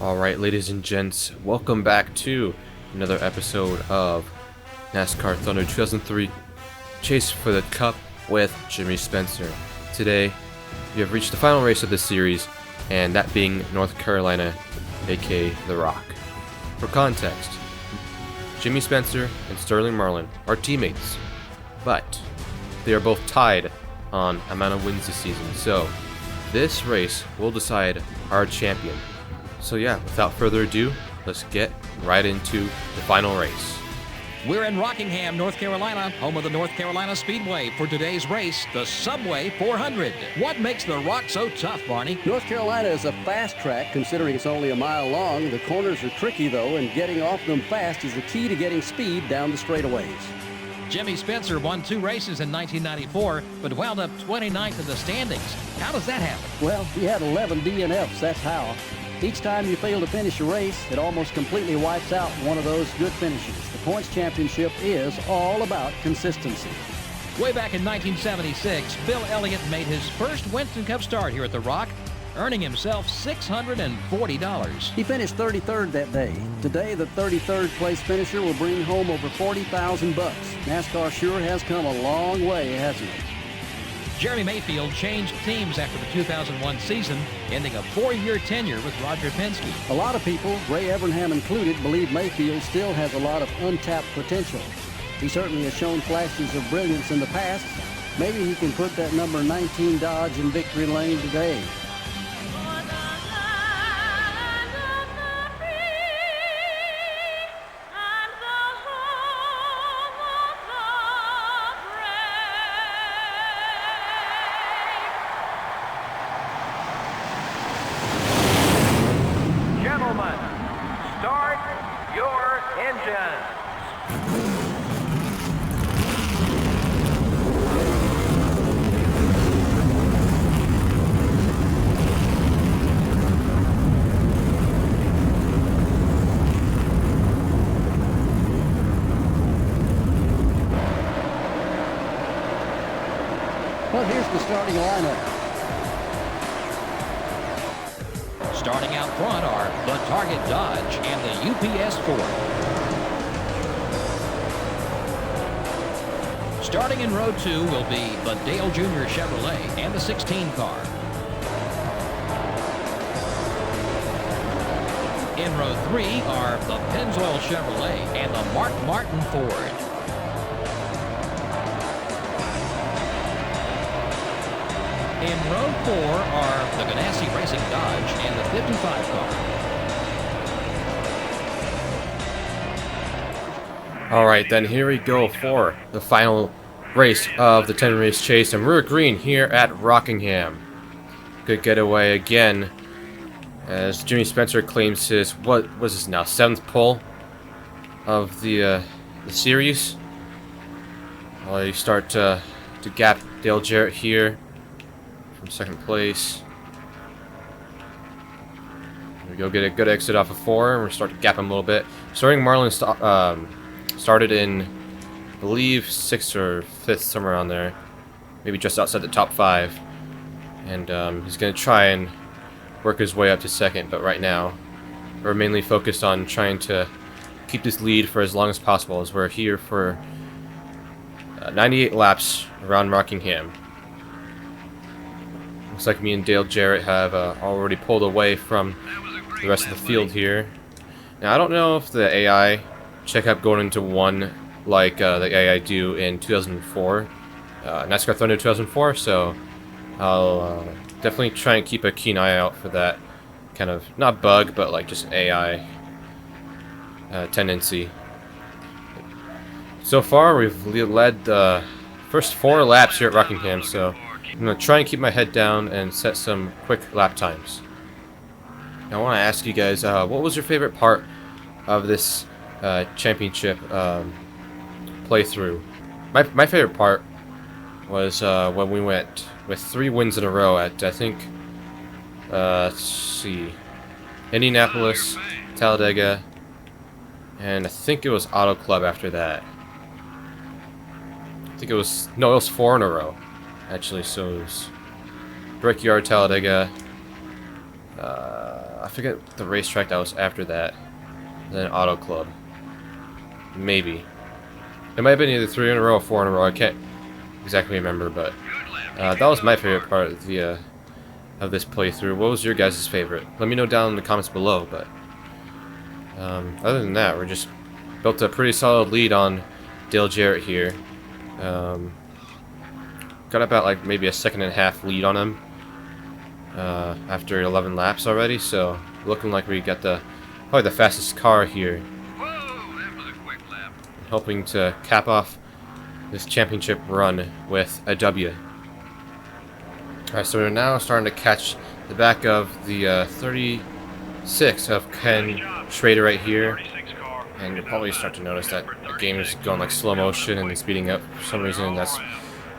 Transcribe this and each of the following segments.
Alright, ladies and gents, welcome back to another episode of NASCAR Thunder 2003 Chase for the Cup with Jimmy Spencer. Today, we have reached the final race of this series, and that being North Carolina, aka The Rock. For context, Jimmy Spencer and Sterling Marlin are teammates, but they are both tied on amount of wins this season, so this race will decide our champion. So yeah, without further ado, let's get right into the final race. We're in Rockingham, North Carolina, home of the North Carolina Speedway for today's race, the Subway 400. What makes the Rock so tough, Barney? North Carolina is a fast track considering it's only a mile long. The corners are tricky though, and getting off them fast is the key to getting speed down the straightaways. Jimmy Spencer won 2 races in 1994, but wound up 29th in the standings. How does that happen? Well, he had 11 DNFs, that's how. Each time you fail to finish a race, it almost completely wipes out one of those good finishes. The points championship is all about consistency. Way back in 1976, Bill Elliott made his first Winston Cup start here at The Rock, earning himself $640. He finished 33rd that day. Today, the 33rd place finisher will bring home over $40,000. NASCAR sure has come a long way, hasn't it? Jeremy Mayfield changed teams after the 2001 season, ending a 4-year tenure with Roger Penske. A lot of people, Ray Evernham included, believe Mayfield still has a lot of untapped potential. He certainly has shown flashes of brilliance in the past. Maybe he can put that number 19 Dodge in victory lane today. Start your engines. Well, here's the starting lineup. Starting out front are the Target Dodge and the UPS Ford. Starting in row 2 will be the Dale Jr. Chevrolet and the 16 car. In row 3 are the Pennzoil Chevrolet and the Mark Martin Ford. In row 4 are the Ganassi Racing Dodge and the 55 car. Alright, then here we go for the final race of the 10-race chase, and we're green here at Rockingham. Good getaway again, as Jimmy Spencer claims his, what was this now, 7th pole of the series. Well, you start to gap Dale Jarrett here from 2nd place. Here we go, get a good exit off of 4, and we're starting to gap him a little bit. Starting Marlin started in, I believe, 6th or 5th, somewhere around there. Maybe just outside the top 5. And he's going to try and work his way up to 2nd, but right now we're mainly focused on trying to keep this lead for as long as possible, as we're here for 98 laps around Rockingham. Looks like me and Dale Jarrett have already pulled away from the rest of the field here. Now, I don't know if the AI checkup going into 1 like the AI do in 2004, NASCAR Thunder 2004, so I'll definitely try and keep a keen eye out for that kind of, not bug, but like just AI tendency. So far, we've led the first 4 laps here at Rockingham, so I'm going to try and keep my head down and set some quick lap times. Now, I want to ask you guys, what was your favorite part of this championship playthrough? My favorite part was when we went with 3 wins in a row at, I think, let's see, Indianapolis, Talladega, and I think it was Auto Club after that. I think it was 4 in a row, actually, so it was Brickyard, Talladega, forget the racetrack that was after that. Then Auto Club. Maybe. It might have been either 3 in a row or 4 in a row. I can't exactly remember, but that was my favorite part of the of this playthrough. What was your guys' favorite? Let me know down in the comments below. But other than that, we're just built a pretty solid lead on Dale Jarrett here. Got about like maybe a 1.5 second lead on him after 11 laps already. So looking like we got probably the fastest car here. Hoping to cap off this championship run with a W. Alright, so we're now starting to catch the back of the 36 of Ken Schrader right here. And you'll probably start to notice that the game is going like slow motion and speeding up for some reason. That's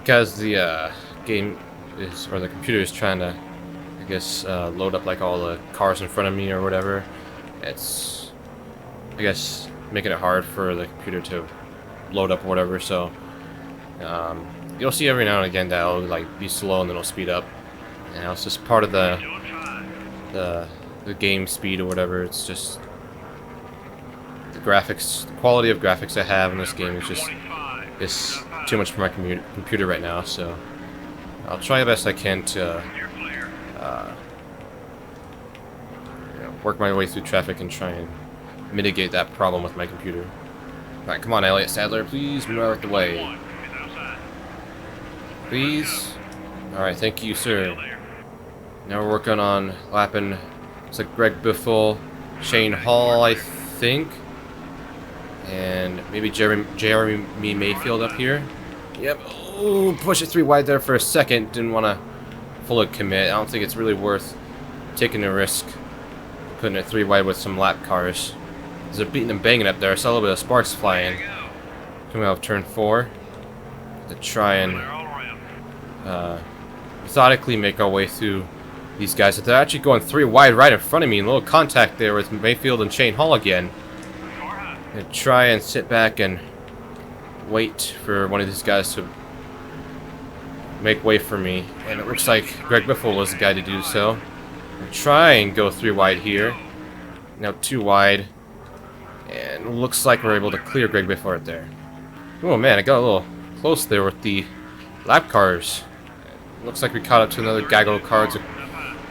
because the game is, or the computer is trying to, I guess, load up like all the cars in front of me or whatever. It's, I guess, making it hard for the computer to load up or whatever. So you'll see every now and again that it'll like be slow and then it'll speed up. And it's just part of the game speed or whatever. It's just the graphics, the quality of graphics I have in this game is just too much for my computer right now. So I'll try the best I can to work my way through traffic and try and mitigate that problem with my computer. Alright, come on, Elliott Sadler, please move out of the way. Please. Alright, thank you, sir. Now we're working on lapping, it's like Greg Biffle, Shane Hall, I think. And maybe Jeremy Mayfield up here. Yep. Oh, push it 3 wide there for a second. Didn't want to fully commit. I don't think it's really worth taking a risk putting it 3 wide with some lap cars. They're beating and banging up there. I saw a little bit of sparks flying coming out of turn 4 to try and methodically make our way through these guys. But they're actually going 3 wide right in front of me. A little contact there with Mayfield and Shane Hall again. And try and sit back and wait for one of these guys to make way for me. And it looks like Greg Biffle was the guy to do so. And try and go 3 wide here. Now 2 wide. And it looks like we're able to clear Greg Biffle right there. Oh man, I got a little close there with the lap cars. Looks like we caught up to another gaggle of cars.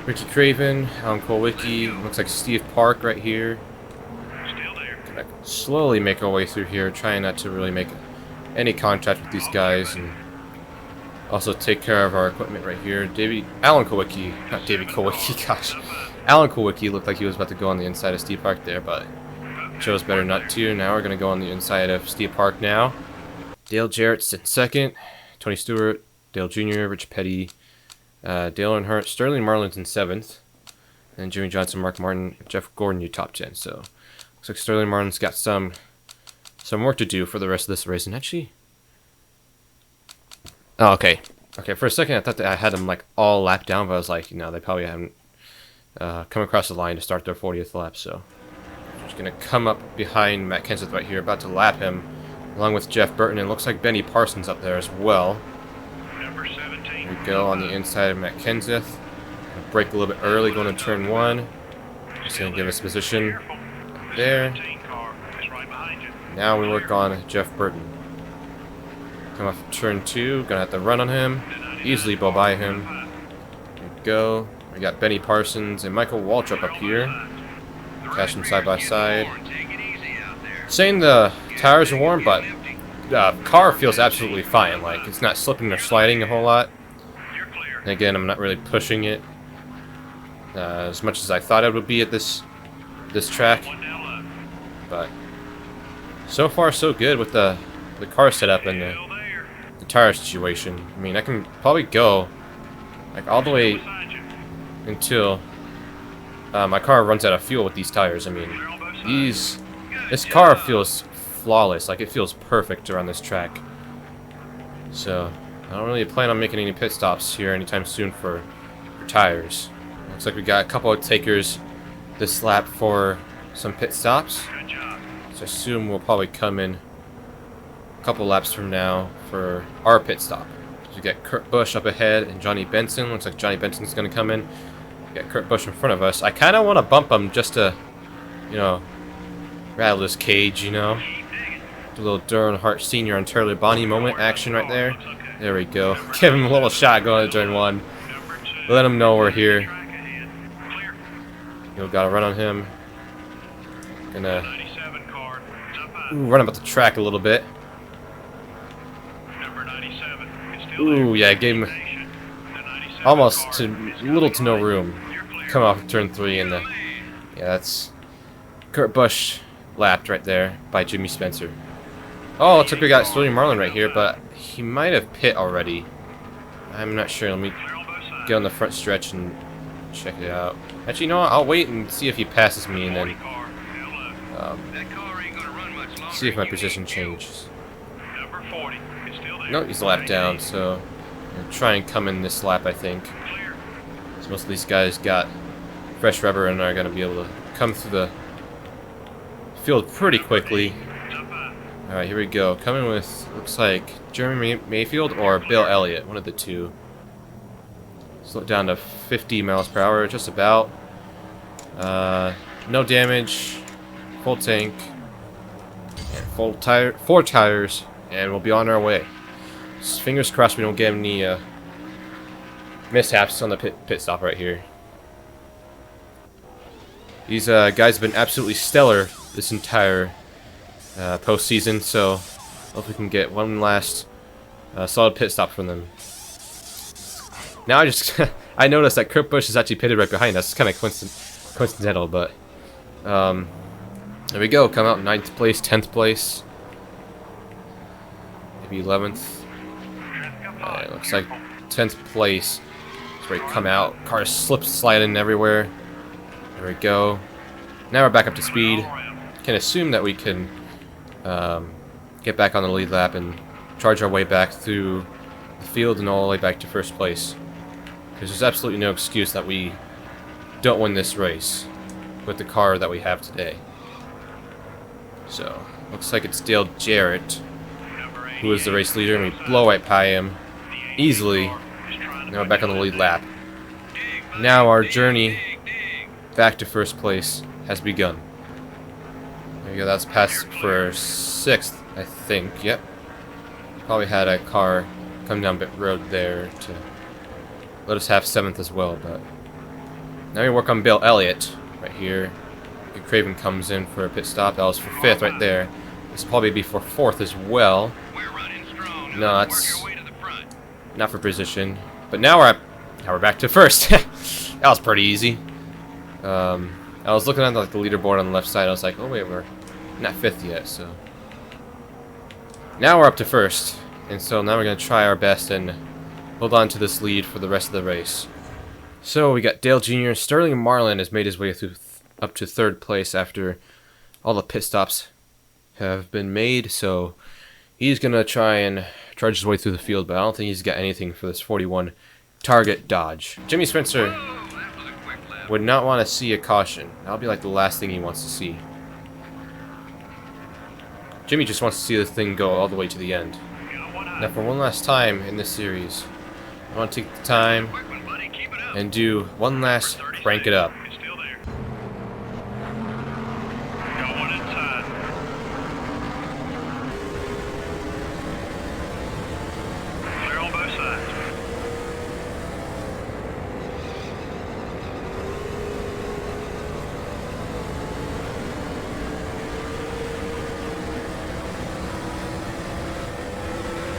Ricky Craven, Alan Kulwicki, looks like Steve Park right here. Gonna slowly make our way through here, trying not to really make any contact with these guys, and also take care of our equipment right here. Alan Kulwicki, not David Kulwicki, gosh. Alan Kulwicki looked like he was about to go on the inside of Steve Park there, but chose better not to. Now we're going to go on the inside of Steve Park now. Dale Jarrett's in second. Tony Stewart, Dale Jr., Rich Petty, Dale Earnhardt, Sterling Marlin's in 7th. And Jimmy Johnson, Mark Martin, Jeff Gordon, you top 10. So looks like Sterling Marlin's got some work to do for the rest of this race. And actually, oh, okay. Okay, for a second I thought that I had them like all lapped down, but I was like, no, they probably haven't come across the line to start their 40th lap. So just gonna come up behind Matt Kenseth right here, about to lap him, along with Jeff Burton, and looks like Benny Parsons up there as well. Here we go on the inside of Matt Kenseth. Break a little bit early going to turn 1. Just gonna give us position up there. Now we work on Jeff Burton. Come off turn 2, gonna have to run on him. Easily go by him. There we go. We got Benny Parsons and Michael Waltrip up here. Catch them side by side. Saying the tires are warm, but the car feels absolutely fine. Like, it's not slipping or sliding a whole lot. And again, I'm not really pushing it as much as I thought it would be at this track. But so far, so good with the car setup and the tire situation. I mean, I can probably go like all the way until my car runs out of fuel with these tires. I mean, this car feels flawless. Like, it feels perfect around this track. So I don't really plan on making any pit stops here anytime soon for tires. Looks like we got a couple of takers this lap for some pit stops. So I assume we'll probably come in a couple laps from now for our pit stop. So we got Kurt Busch up ahead and Johnny Benson. Looks like Johnny Benson's going to come in Got Kurt Busch in front of us. I kind of want to bump him just to, you know, rattle his cage, you know. A little Durham Hart Sr. and Turley Bonnie moment action right there. There we go. Give him a little shot going to turn 1. Let him know we're here. You know, gotta run on him. Gonna run him up the track a little bit. Ooh, yeah, gave him almost to little to no room. Come off turn 3 and yeah, that's Kurt Busch lapped right there by Jimmy Spencer. Oh, looks like we got Sterling Marlin right here, but he might have pit already. I'm not sure. Let me get on the front stretch and check it out. Actually, you know what? I'll wait and see if he passes me and then see if my position changes. No, he's a lap down, so I'll try and come in this lap, I think. So most of these guys got fresh rubber and are going to be able to come through the field pretty quickly. Alright, here we go. Coming with, looks like, Jeremy Mayfield or Bill Elliott, one of the two. Slow it down to 50 miles per hour, just about. No damage, full tank, and full tire, 4 tires, and we'll be on our way. Just fingers crossed we don't get any mishaps on the pit stop right here. These guys have been absolutely stellar this entire postseason, so hope we can get one last solid pit stop from them. Now I noticed that Kurt Busch is actually pitted right behind us. It's kind of coincidental, but there we go. Come out in 9th place, 10th place, maybe 11th. It looks like 10th place. That's where we come out. Cars sliding everywhere. There we go. Now we're back up to speed. Can assume that we can get back on the lead lap and charge our way back through the field and all the way back to first place. Because there's absolutely no excuse that we don't win this race with the car that we have today. So, looks like it's Dale Jarrett who is the race leader, and we blow right by him easily. Now we're back on the lead lap. Now our journey back to first place has begun. There you go, that's passed for 6th, I think. Yep. Probably had a car come down pit road there to let us have 7th as well, but now we work on Bill Elliott right here. Craven comes in for a pit stop. That was for 5th right there. This will probably be for 4th as well. No, it's not for position. But now we're back to 1st. That was pretty easy. I was looking at like the leaderboard on the left side. I was like, oh wait, we're not 5th yet. So now we're up to 1st, and so now we're gonna try our best and hold on to this lead for the rest of the race. So we got Dale Jr. Sterling Marlin has made his way through up to 3rd place after all the pit stops have been made. So he's gonna try and charge his way through the field, but I don't think he's got anything for this 41 Target Dodge. Jimmy Spencer would not want to see a caution. That'll be like the last thing he wants to see. Jimmy just wants to see this thing go all the way to the end. Now for one last time in this series, I want to take the time and do one last crank it up.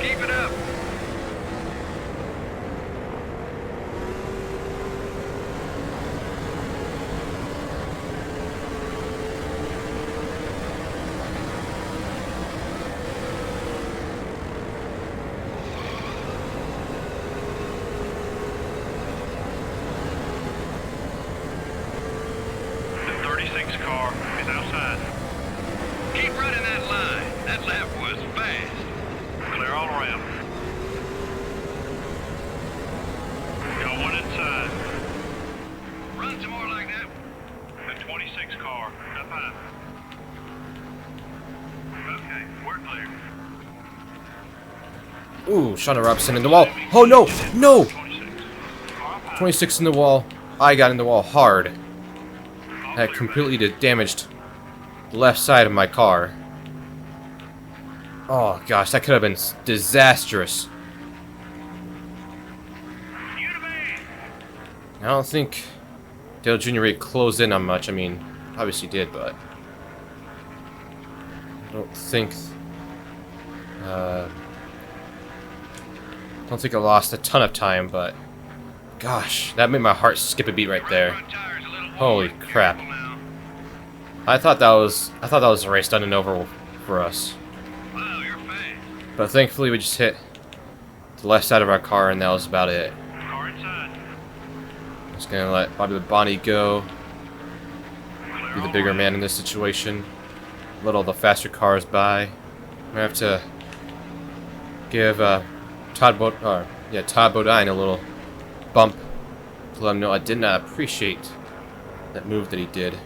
Keep it up. The 36 car is outside. Keep running that line. That lap was fast. Clear all around. Got one inside. Run some more like that. The 26 car up high. Okay, we're clear. Ooh, Shauna Robinson in the wall. Oh no! No! 26 in the wall. I got in the wall hard. That completely damaged the left side of my car. Oh gosh, that could have been disastrous. I don't think Dale Jr. really closed in on much. I mean, obviously did, but I don't think I lost a ton of time, but gosh, that made my heart skip a beat right there. Holy crap. I thought that was the race done and over for us. But thankfully we just hit the left side of our car and that was about it. Just gonna let Bobby the Bonnie go. Be the bigger man in this situation. Let all the faster cars by. I'm gonna have to give Todd Bodine a little bump to let him know I did not appreciate that move that he did a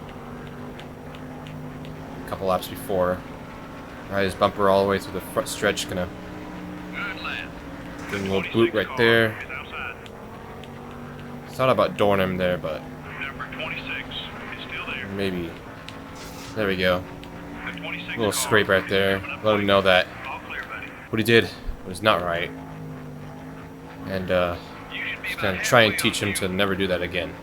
couple laps before. Ride his bumper all the way through the front stretch. Gonna give him a little boot right there. Thought about dooring him there, but maybe. There we go. A little scrape right there. Let him know that what he did was not right. And just gonna try and teach him to never do that again.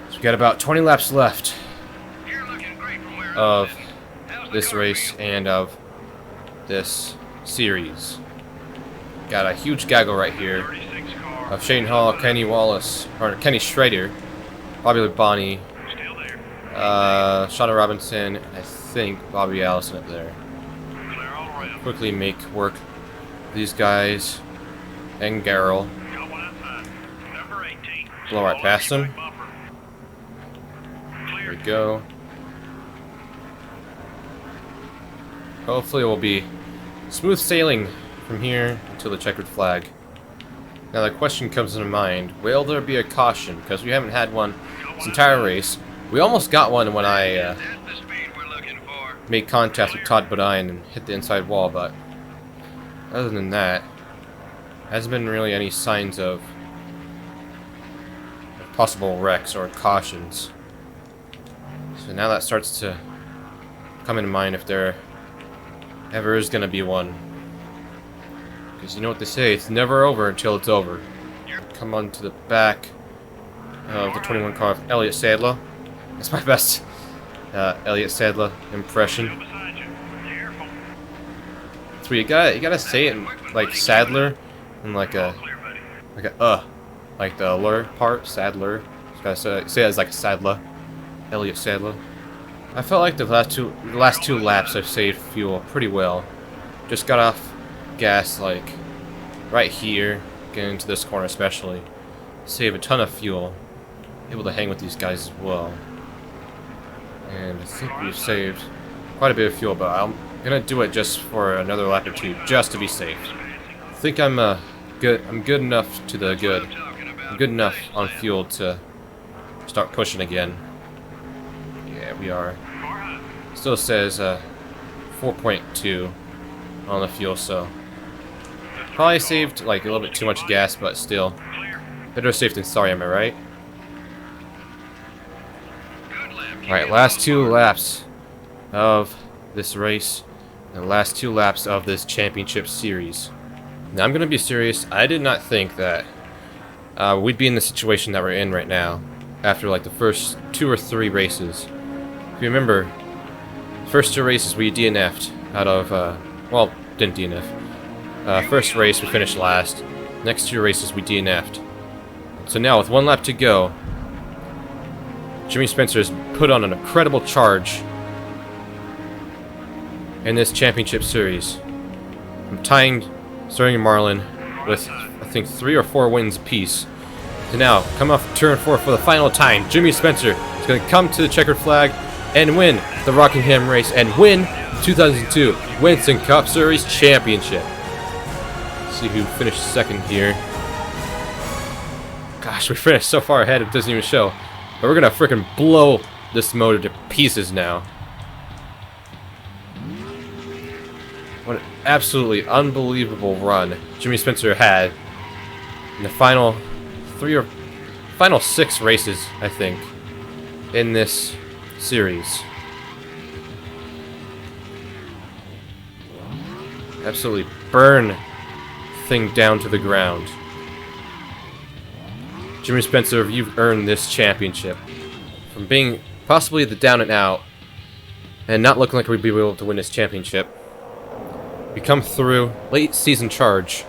So we got about 20 laps left of this race and of this series. Got a huge gaggle right here of Shane Hall, Kenny Wallace, or Kenny Schrader, Bobby Bonnie, Shauna Robinson, I think Bobby Allison up there. Quickly make work these guys and Garrel. Blow right past them. There we go. Hopefully it will be smooth sailing from here until the checkered flag. Now the question comes into mind, will there be a caution? Because we haven't had one this entire race. We almost got one when I made contact with Todd Bodine and hit the inside wall, but other than that, hasn't been really any signs of possible wrecks or cautions. So now that starts to come into mind if there ever is going to be one. Because you know what they say, it's never over until it's over. Come on to the back of the 21 car of Elliott Sadler. That's my best Elliott Sadler impression. So you gotta say it in, like Sadler and like the lure part, Sadler. You gotta say it as like a Sadler, Elliott Sadler. I felt like the last two laps I've saved fuel pretty well. Just got off gas like right here, getting into this corner especially. Save a ton of fuel. Able to hang with these guys as well. And I think we've saved quite a bit of fuel, but I'm gonna do it just for another lap or two, just to be safe. I think I'm good enough to the good. I'm good enough on fuel to start pushing again. Yeah, we are. Still says 4.2 on the fuel, so probably saved like a little bit too much gas, but still better safe than sorry, am I right? Alright, last two laps of this race and the last two laps of this championship series. Now I'm gonna be serious, I did not think that we'd be in the situation that we're in right now after like the first 2 or 3 races. If you remember, first 2 races we DNF'd out of, well, didn't DNF. First race we finished last, next 2 races we DNF'd. So now with 1 lap to go, Jimmy Spencer has put on an incredible charge in this championship series. I'm tying Sterling and Marlin with, I think, 3 or 4 wins apiece. So now, come off turn 4 for the final time, Jimmy Spencer is going to come to the checkered flag and win the Rockingham race and win 2002 Winston Cup Series Championship. Let's see who finished second here. Gosh, we finished so far ahead it doesn't even show. But we're gonna freaking blow this motor to pieces now. What an absolutely unbelievable run Jimmy Spencer had in the final 3 or final 6 races, I think, in this series. Absolutely burn thing down to the ground. Jimmy Spencer, you've earned this championship. From being possibly the down and out, and not looking like we'd be able to win this championship, we come through late season charge,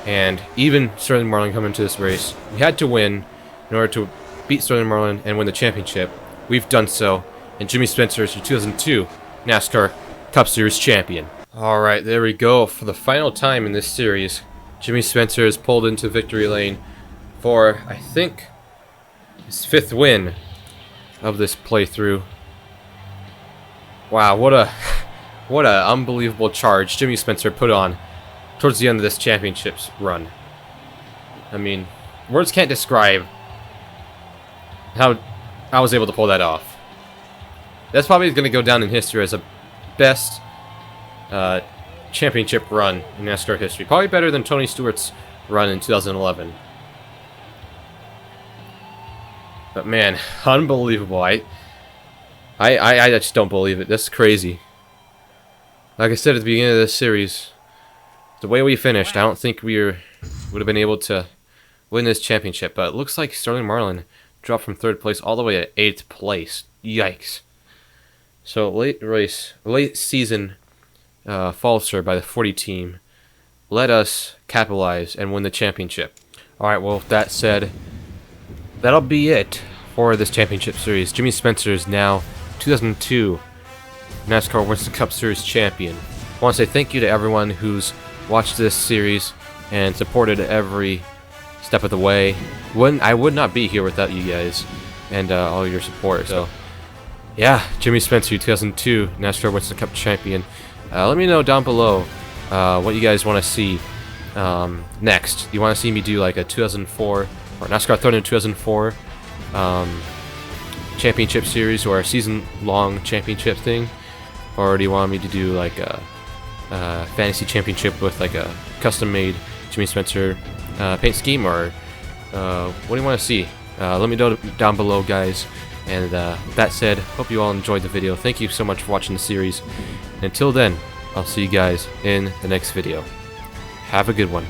and even Sterling Marlin coming into this race, we had to win in order to beat Sterling Marlin and win the championship. We've done so, and Jimmy Spencer is your 2002 NASCAR Cup Series champion. Alright, there we go. For the final time in this series, Jimmy Spencer is pulled into victory lane for, I think, his 5th win of this playthrough. Wow, what a unbelievable charge Jimmy Spencer put on towards the end of this championships run. I mean, words can't describe how I was able to pull that off. That's probably going to go down in history as the best championship run in NASCAR history. Probably better than Tony Stewart's run in 2011. But man, unbelievable. I just don't believe it. That's crazy. Like I said at the beginning of this series, the way we finished, I don't think we would have been able to win this championship. But it looks like Sterling Marlin dropped from 3rd place all the way to 8th place. Yikes. So late season falter by the 40 team let us capitalize and win the championship. Alright, well, with that said, that'll be it for this championship series. Jimmy Spencer is now 2002 NASCAR Winston Cup Series champion. I want to say thank you to everyone who's watched this series and supported every step of the way. I would not be here without you guys and all your support. So, yeah, Jimmy Spencer, 2002 NASCAR Winston Cup champion. Let me know down below what you guys want to see next. You want to see me do like a 2004 or NASCAR Thunder 2004 championship series or a season-long championship thing, or do you want me to do like a fantasy championship with like a custom-made Jimmy Spencer paint scheme, or what do you want to see? Let me know down below, guys. And that said, hope you all enjoyed the video. Thank you so much for watching the series. And until then, I'll see you guys in the next video. Have a good one.